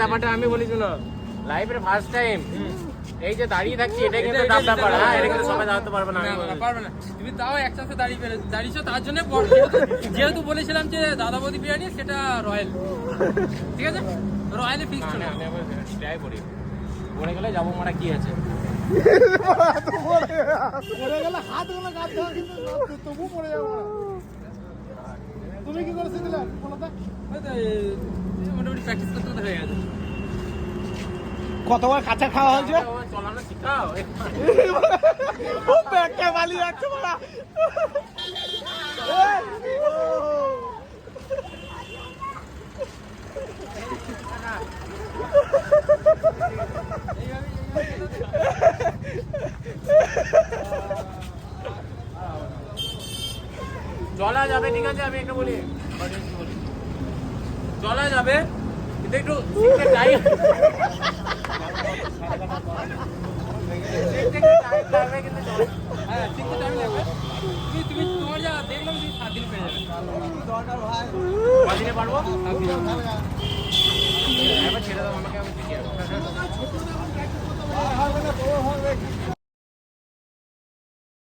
ব্যাপারটা আমি বলি শুনো, লাইফের ফার্স্ট টাইম এই যে দাঁড়িয়ে থাকছি, এটা কিন্তু দাম ব্যাপার। হ্যাঁ, এটা কিন্তু সবাই দাঁড়াতে পারবে না, পারবে না। তুমি তাও একসাথে দাঁড়িয়েছো, তার জন্য যেহেতু বলেছিলাম যে দাদা বৌদি বিরিয়ানি, সেটা রয়্যাল, ঠিক আছে, রয়্যালে ফিক্সড না। আমি আবার ট্রাই করি, পড়ে গেলে যাবো মারা কি আছে। তুমি কি করে শিখলে মোটামুটি প্র্যাকটিস করতে হয়ে গেছে। কতবার কাঁচা খাওয়া হয়েছে? চলানো শিখাও। ব্যাগটা বালি যাচ্ছে বলা। চলা যাবে, ঠিক আছে, আমি একটা বলি, চলা যাবে কিন্তু একটু শিখতে টাইম লাগবে, কিন্তু হ্যাঁ, শিখতে টাইম লাগবে। তুমি তোমার যা দেখলাম, তুমি 7 দিন পেয়ে যাবে। দরকার ভাই, কদিনে পারবো? 7 দিন।